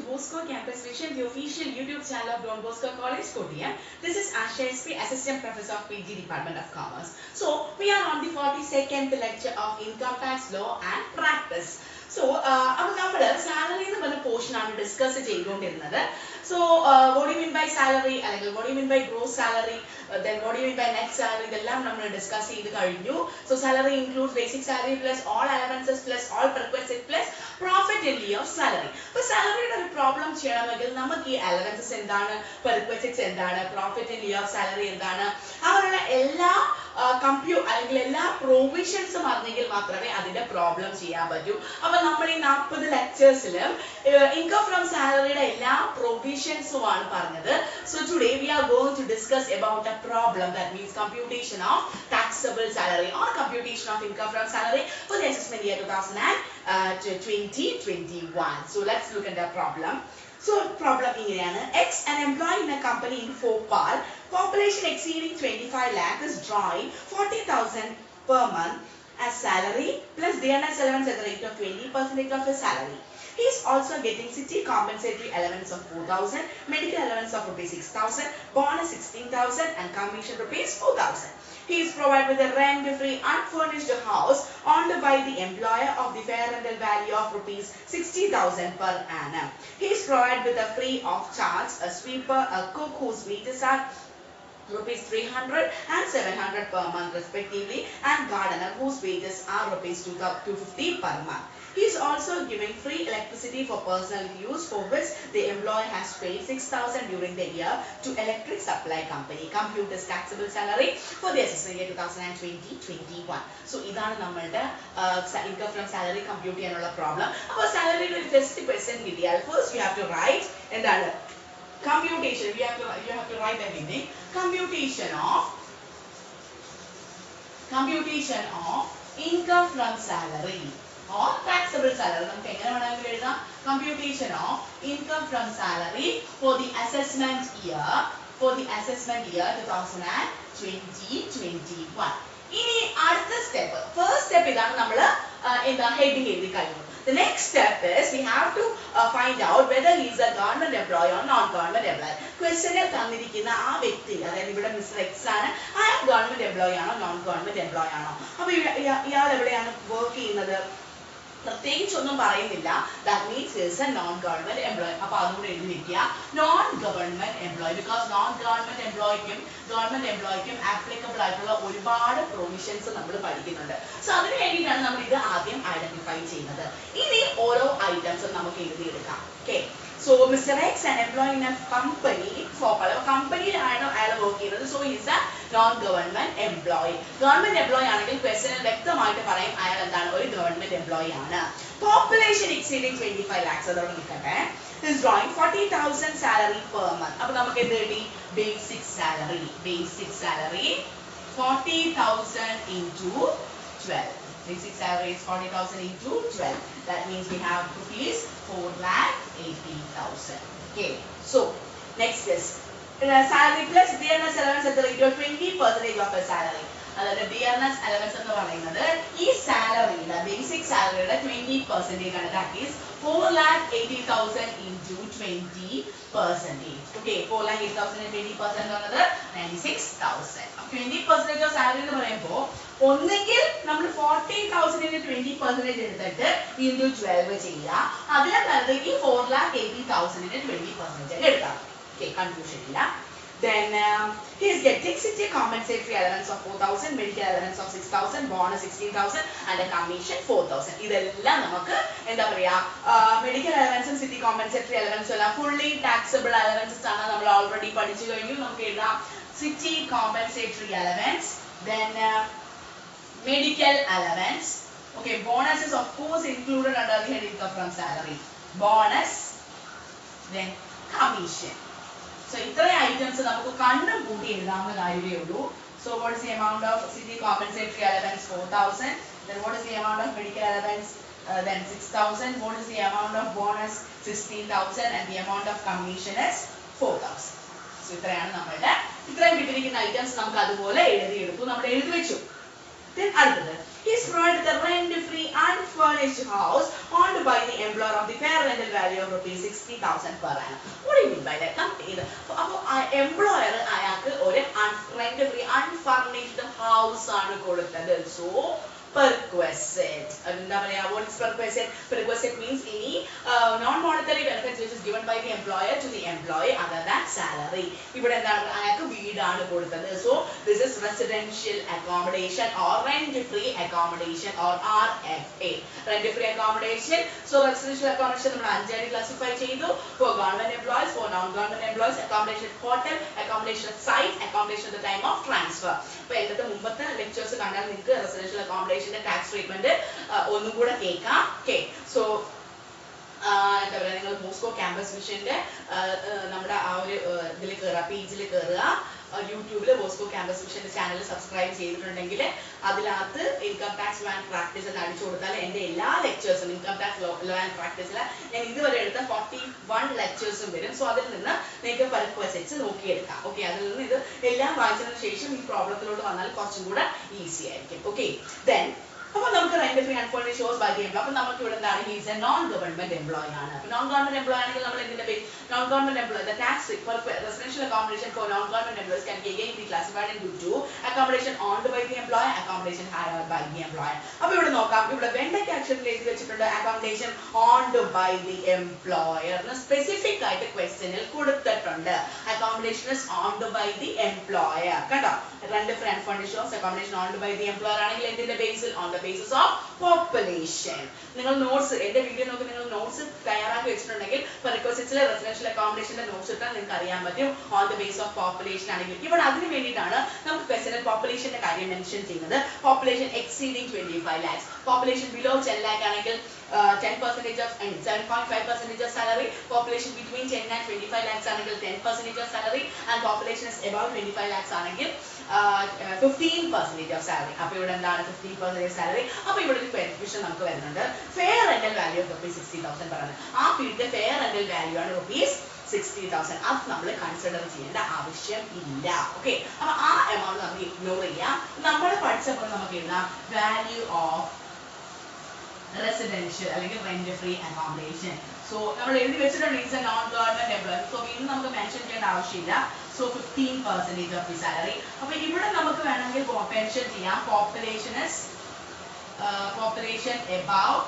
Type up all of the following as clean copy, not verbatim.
Bosco Campus Vision, the official YouTube channel of Don Bosco College, Kottayam. This is Asha SP, Assistant Professor of PG Department of Commerce. So, we are on the 42nd lecture of Income Tax Law and Practice. So, we salary portion discuss So, what do you mean by salary? What do you mean by gross salary? Then what do you mean by net salary? We will discuss it. So, salary includes basic salary plus all allowances plus all perquisites plus profit in lieu of salary. But salary is a problem. We have allowances, perquisites, profit in lieu of salary. Compute provisions problem lectures income from salary provisions. So today we are going to discuss about a problem, that means computation of taxable salary or computation of income from salary for the assessment year 2020-21. So let's look at the problem. So problem is X, an employee in a company in Bhopal, population exceeding 25 lakh, is drawing 40,000 per month as salary plus DNS allowance at the rate of 20% of his salary. He is also getting city compensatory allowance of 4,000, medical allowance of rupees 6,000, bonus 16,000 and commission rupees 4,000. He is provided with a rent-free unfurnished house owned by the employer of the fair rental value of rupees 60,000 per annum. He is provided with a free of charge a sweeper, a cook whose wages are rupees 300 and 700 per month respectively, and gardener whose wages are rupees 250 per month. He is also giving free electricity for personal use, for which the employer has paid 6,000 during the year to electric supply company. Compute his taxable salary for the assessment year 2020-21. So, this is our income from salary compute problem. Our salary will just percent. First, you have to write and then computation. You have to write everything. Computation of income from salary or taxable salary. Computation of income from salary for the assessment year 2020-21. First step is in the heading. The next step is we have to find out whether he is a government employee or non-government employee. Question is Mr. X, I am government employee or non-government employee. That means he is a non-government employee. Non-government employee, because non-government employee government employee applicable provisions. So that we identify items. Okay. So Mr. X, an employee in a company, so he is a non-government employee. Government employee question government employee. Population exceeding 25 lakhs. Is drawing 40,000 salary per month. Basic salary. 40,000 into 12. Basic salary is 40,000 into 12. That means we have rupees 4,80,000. Okay. So next is salary plus DNS allowance at the rate of 20% of the salary. The DNS allowance is salary, the basic salary 20%, that is 4,80,000 into 20%. Okay, 4,80,000 and 20% another 96,000. 20% of salary is 40,000 into 20% into 12. That is 4,80,000 into 20%. Okay, confusion. Then he is getting city compensatory allowance of 4,000, medical allowance of 6,000, bonus 16,000 and a commission 4,000. This is medical allowance and city compensatory allowance fully taxable allowances already city compensatory allowance, then medical allowance. Okay, bonus is of course included under the head income from salary. Bonus, then commission. So, these items we can So, what is the amount of city compensatory allowance? 4,000. Then, what is the amount of medical allowance? Then 6,000. What is the amount of bonus? 16,000. And the amount of commission is 4,000. So, these items we can items. Then, He is provided the rent-free unfurnished house owned by the employer of the fair rental value of rupees 60,000 per annum. What do you mean by that? അപ്പോൾ employer അയാൾക്ക് ഒരു rent-free unfurnished house ആണ് കൊടുത്തത്. So perquisite. What is perquisite? Perquisite means any non-monetary benefits which is given by the employer to the employee other than salary. ഇവിടെ എന്താണ് അയാൾക്ക് വീടാണ് കൊടുത്തത്. So this is residential accommodation or rent-free accommodation or RFA. Rent-free accommodation. So residential accommodation നമ്മൾ അഞ്ചായിട്ട് classify ചെയ്തു. For government employees, for non-government employees, accommodation at hotel, accommodation at site, accommodation at the time of transfer. അപ്പോൾ എൻ്റെ മുമ്പത്തെ lectures കണ്ടാൽ നിങ്ങൾക്ക് residential accommodation tax treatment ഒന്നും കൂടെ കേൾക്കാം. Okay, so എന്താ പറയുക, നിങ്ങൾ മോസ്കോ ക്യാമ്പസ് മിഷന്റെ നമ്മുടെ ആ ഒരു ഇതിൽ കയറുക, പേജിൽ കയറുക, യൂട്യൂബിൽ മോസ്കോ ക്യാമ്പസ് മിഷന്റെ ചാനൽ സബ്സ്ക്രൈബ് ചെയ്തിട്ടുണ്ടെങ്കിൽ അതിനകത്ത് income tax law and practice എന്ന് അടിച്ചു കൊടുത്താൽ എൻ്റെ എല്ലാ ലെക്ചേഴ്സും ഇൻകം ടാക്സ് ലോ ആൻഡ് പ്രാക്ടീസിൽ ഞാൻ ഇതുവരെ എടുത്ത 41 ലെക്ചേഴ്സും വരും. സോ അതിൽ നിന്ന് നിങ്ങൾക്ക് പെർക്വസിറ്റ്സ് നോക്കിയെടുക്കാം. ഓക്കെ, അതിൽ നിന്ന് ഇത് എല്ലാം വായിച്ചതിന് ശേഷം ഈ പ്രോബ്ലത്തിലോട്ട് വന്നാൽ കുറച്ചും കൂടെ ഈസി ആയിരിക്കും. ഓക്കെ, ദെൻ അപ്പോൾ നമുക്ക് rent-free unfurnished house by the employer. അപ്പോൾ നമുക്ക് ഇവിടെ എന്താണ്, he is a non-government employee ആണ്. അപ്പോൾ non-government employee ആണെങ്കിൽ നമ്മൾ എന്തിന്റെ base, non-government employee, the tax for residential accommodation for non-government employees can again be classified into two: accommodation owned by the employer, accommodation hired by the employer. അപ്പോൾ ഇവിടെ നോക്കാം, ഇവിടെ വെണ്ടയ്ക്ക് ആക്ഷനിൽ എഴുതി വെച്ചിട്ടുണ്ട് accommodation owned by the employer. Specific ആയിട്ട് ക്വസ്റ്റ്യനിൽ കൊടുത്തിട്ടുണ്ട് accommodation is owned by the employer. കണ്ടോ, rent-free unfurnished house accommodation owned by the employer ആണെങ്കിൽ എന്തിന്റെ ബേസിൽ, on the basis of population. നിങ്ങൾ നോട്ട്സ്, എൻ്റെ വീഡിയോ നോക്കി നിങ്ങൾ നോട്ട്സ് തയ്യാറാക്കി വെച്ചിട്ടുണ്ടെങ്കിൽ പെർക്വസിറ്റ്സിലെ റെസിഡൻഷ്യൽ അക്കോമഡേഷന്റെ നോട്ട്സ് ഇട്ടാൽ നിങ്ങൾക്ക് അറിയാൻ പറ്റും on the base of population ആണെങ്കിൽ. ഇവിടെ അതിന് വേണ്ടിയിട്ടാണ് നമുക്ക് ക്വസ്റ്റ്യനിൽ പോപ്പുലേഷന്റെ കാര്യം മെൻഷൻ ചെയ്യുന്നത്. Population exceeding 25 lakhs, population below 10 lakh ആണെങ്കിൽ 10% of 7.5% of salary, population between 10 and 25 lakhs ആണെങ്കിൽ 10% of salary, and population is above 25 lakhs ആണെങ്കിൽ 15% of salary. അപ്പോൾ ഇവിടെ എന്താണ് 15% salary. അപ്പോൾ ഇവിടെ ഒരു പെർക്വിഷൻ നമുക്ക് വരുന്നുണ്ട്. Fair rental value of rupees 60,000 പറയുന്നത് ആ പീരീഡിന്റെ ഫെയർ റെന്റൽ വാല്യൂ ആണ് rupees 60,000. അത് നമ്മൾ കൺസിഡർ ചെയ്യേണ്ട ആവശ്യം ഇല്ല. ഓക്കെ, അപ്പൊ ആ എമൗണ്ട് നമുക്ക് ഇഗ്നോർ ചെയ്യാം. നമ്മൾ പഠിച്ചപ്പോൾ നമുക്ക് എഴുതാം വാല്യൂ ഓഫ് റെസിഡൻഷ്യൽ അല്ലെങ്കിൽ റെന്റ് ഫ്രീ അക്കോമഡേഷൻ. സോ നമ്മൾ എഴുതി വെച്ചിട്ടുണ്ട് it's A non government employer. So വീണ്ടും നമുക്ക് മെൻഷൻ ചെയ്യേണ്ട ആവശ്യമില്ല. So 15% of the salary. അപ്പൊ ഇവിടെ നമുക്ക് വേണമെങ്കിൽ മെൻഷൻ ചെയ്യാം population above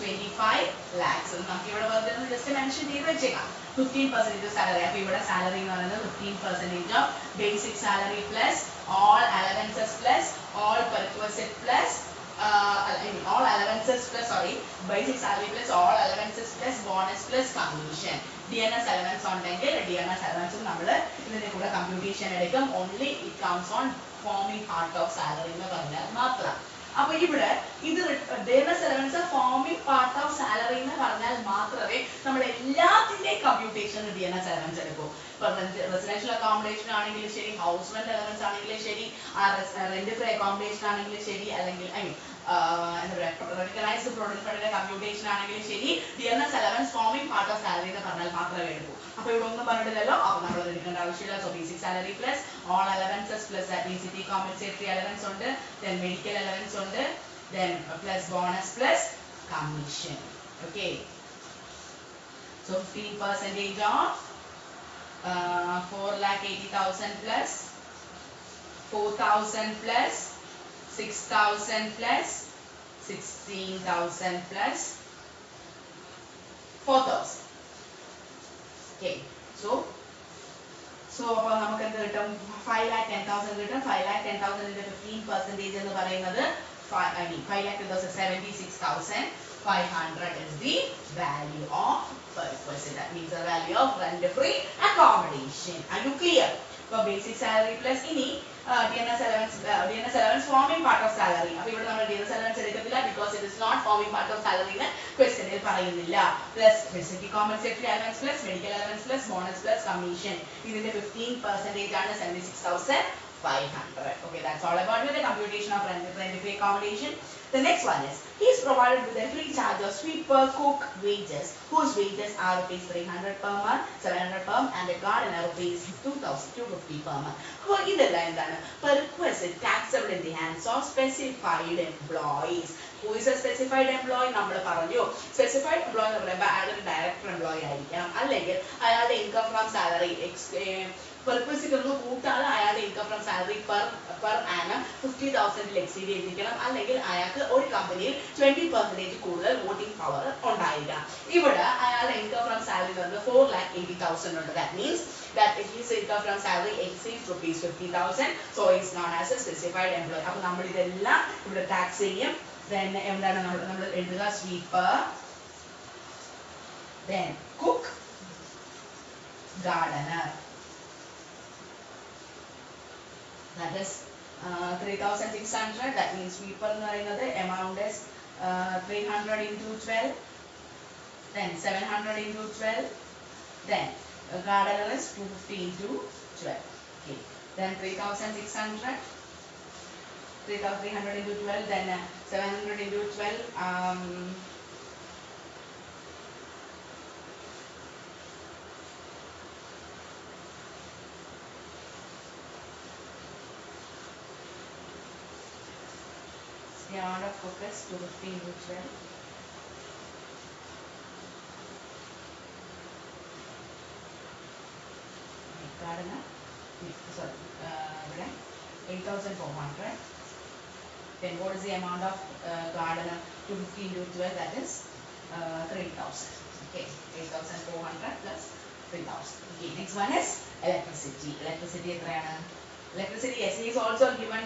25 lakhs. നമുക്ക് ഇവിടെ വെറുതെ ജസ്റ്റ് മെൻഷൻ ചെയ്ത് വെച്ചേക്കാം 15% സാലറി. അപ്പൊ ഇവിടെ സാലറി എന്ന് പറയുന്നത് 15% of basic salary plus all allowances plus all perquisite plus all allowances plus basic salary plus all allowances plus bonus plus commission. DNS allowance ഉണ്ടെങ്കിൽ DNS allowance നമ്മൾ ഇതിന്റെ കൂടെ കമ്പ്യൂട്ടേഷൻ എടുക്കും. only it comes on forming part of salary എന്ന് പറഞ്ഞാൽ മാത്രം. അപ്പോൾ ഇവിടെ ഇത് DNS allowance forming part of salary എന്ന് പറഞ്ഞാൽ മാത്രമേ നമ്മൾ എല്ലാത്തിന്റെയും കമ്പ്യൂട്ടേഷൻ DNS allowance എടുക്കൂ. ഇപ്പോൾ റെസിഡൻഷ്യൽ അക്കോമഡേഷൻ ആണെങ്കിലും ശരി, ഹൗസ് റെന്റ് അലവൻസ് ആണെങ്കിലും ശരി, റെന്റ് ഫ്രീ അക്കോമഡേഷൻ ആണെങ്കിലും ശരി, അല്ലെങ്കിൽ എന്താ പറയുക റെക്കഗ്നൈസ്ഡ് പ്രൊവിഡന്റ് ഫണ്ടിന്റെ കമ്പ്യൂട്ടേഷൻ ആണെങ്കിലും ശരി, DNS allowance foaming part of salary എന്ന് പറഞ്ഞാൽ മാത്രമേ എടുക്കൂ. അപ്പോൾ ഇവിടെ ഒന്നും പറഞ്ഞിട്ടില്ലല്ലോ, അപ്പോൾ നമ്മൾ അത് എടുക്കേണ്ട ആവശ്യമില്ല. So basic salary plus all allowances plus PCT compensatory allowance ഉണ്ട്, ദെൻ മെഡിക്കൽ അലവൻസ് ഉണ്ട്, then plus bonus plus commission. Okay, so 15% of 4,80,000 plus 4,000 plus 6,000 plus 16,000 plus 4,000. Okay, so അപ്പോൾ നമുക്ക് എന്ത് കിട്ടും, 5,10,000 കിട്ടും. 5,10,000 ന്റെ 15% എന്ന് പറയുന്നത് 5,76,500 is the value of perquisite. That means the value of rent-free accommodation. Are you clear? For basic salary plus any DNS allowance forming part of salary. അപ്പോൾ ഇവിടെ നമ്മൾ DNS allowance എടുക്കത്തില്ല because it is not forming part of salary എന്ന് ക്വസ്റ്റ്യനിൽ പറയുന്നില്ല. Plus basic compensatory allowance plus medical allowance plus bonus plus commission. ഇതിന്റെ 15% ആണ് 76,500. Okay, that's all about the computation of rent-free accommodation. The next one is He is provided with a free charge of sweeper, cook, wages, whose wages are rupees 300 per month, 700 per month, and a gardener rupees 2,250 per month. അപ്പോൾ ഇതെല്ലാം എന്താണ്? Perquisite taxable in the hands of specified employees. Who is a specified employee? നമ്മൾ പറഞ്ഞു specified employee എന്ന് പറയുമ്പോൾ അയാൾ ഒരു director employee ആയിരിക്കണം, അല്ലെങ്കിൽ അയാളുടെ ഇൻകം ഫ്രം സാലറി പെർക്വിസിറ്റ് ഒന്ന് കൂട്ടാതെ അയാളുടെ income from salary per annum 50,000 exceed ചെയ്തിരിക്കണം, അല്ലെങ്കിൽ അയാൾക്ക് ഒരു കമ്പനിയിൽ 20% കൂടുതൽ വോട്ടിംഗ് പവർ ഉണ്ടായിരിക്കണം. ഇവിടെ അയാളുടെ ഇൻകം ഫ്രം സാലറി വന്നത് 4,80,000 ഉണ്ട്. That means that his income from salary exceeds rupees 50,000, so it's known as a specified employee. അപ്പോൾ നമ്മൾ ഇതെല്ലാം ഇവിടെ ടാക്സ് ചെയ്യും. then എന്താണ് നമ്മൾ എഴുതുക? Sweeper, then cook, gardener. That is 3,600. That means sweeper എന്ന് പറയുന്നത് amount is 300 into 12, then 700 into 12, then gardener is 250 into 12. Okay. Then 3,600, 3,300 into 12, then 700 into 12. The amount of cook is 250 into 12. Gardener, sorry, 8,400. Then what is the amount of gardener? 250 into 12, that is 3,000. Okay, 8,400 plus 3,000. Okay, next one is electricity. Electricity എത്രയാണ്? Electricity, yes, he is also given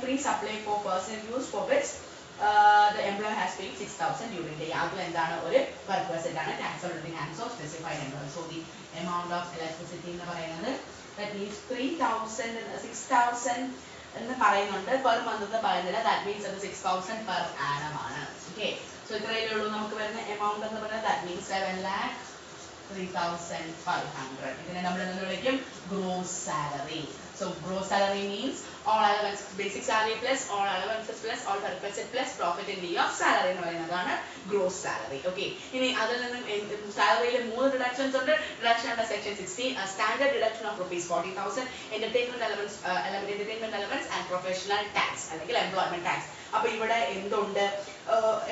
free supply for personal use, for which the employer has paid 6,000 during the year. അത് എന്താണ്? ഒരു perquisite ആണ്, taxable in the hands of specified employer. So the amount of electricity എന്ന് പറയുന്നത്, that means 3,000 6,000 എന്ന് പറയുന്നുണ്ട്, per month എന്ന് പറയുന്നില്ല. That means അത് 6,000 per annum ആണ്. Okay, so ഇത്രയേ ഉള്ളൂ നമുക്ക് വരുന്ന amount എന്ന് പറയുന്നത്. That means 7,03,500. ഇതിനെ നമ്മൾ എന്ന് വിളിക്കും gross salary. So gross salary means all allowances, basic salary plus all allowances plus all perquisite plus profit in lieu of salary എന്ന് പറയുന്നതാണ് gross salary. Okay, ഇനി അതിൽ നിന്നും സാലറിയിൽ 3 ഡിഡക്ഷൻസ് ഉണ്ട്. Deduction under section 16, a standard deduction of rupees 40,000, entertainment allowance and professional tax അല്ലെങ്കിൽ employment tax. അപ്പോൾ ഇവിടെ എന്തുണ്ട്?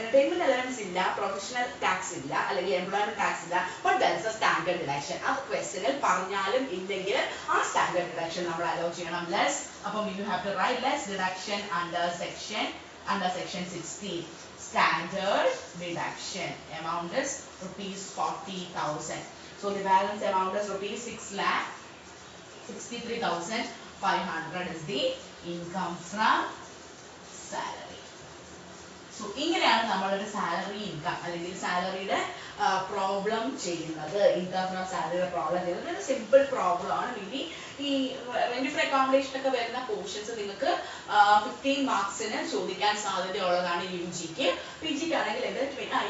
entertainment allowance ഇല്ല, professional tax ഇല്ല, അല്ലെങ്കിൽ employment tax ഇല്ല, but there is a standard deduction. ആ ക്വസ്റ്റ്യനിൽ പറഞ്ഞാലും ഇല്ലെങ്കിൽ ആ standard deduction നമ്മൾ അലോ ചെയ്യണം. less, അപ്പോൾ you have to write less deduction under section 16. Standard deduction amount is rupees 40,000. So the balance amount is rupees 6,63,500 is the income from salary. So ഇങ്ങനെയാണ് നമ്മളൊരു സാലറി ഇൻകം അല്ലെങ്കിൽ സാലറിയുടെ problem ചെയ്യുന്നത്. Income from സാലറിയുടെ problem ചെയ്യുന്നത് ഒരു simple problem ആണ്. മീൻലി ഈ rent free accommodation ഒക്കെ വരുന്ന പോർഷൻസ് നിങ്ങൾക്ക് 15 മാർക്സിന് ചോദിക്കാൻ സാധ്യതയുള്ളതാണ് UGക്ക്. PGക്ക് ആണെങ്കിൽ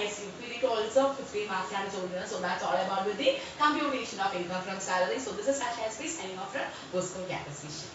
യെസ് UPക്ക് ഓൾസോ 15 മാർക്സ് ആണ് ചോദിക്കുന്നത്. So that's all about with the computation of income from salary. So this is Asha SP signing off from Bosco Campus Vision.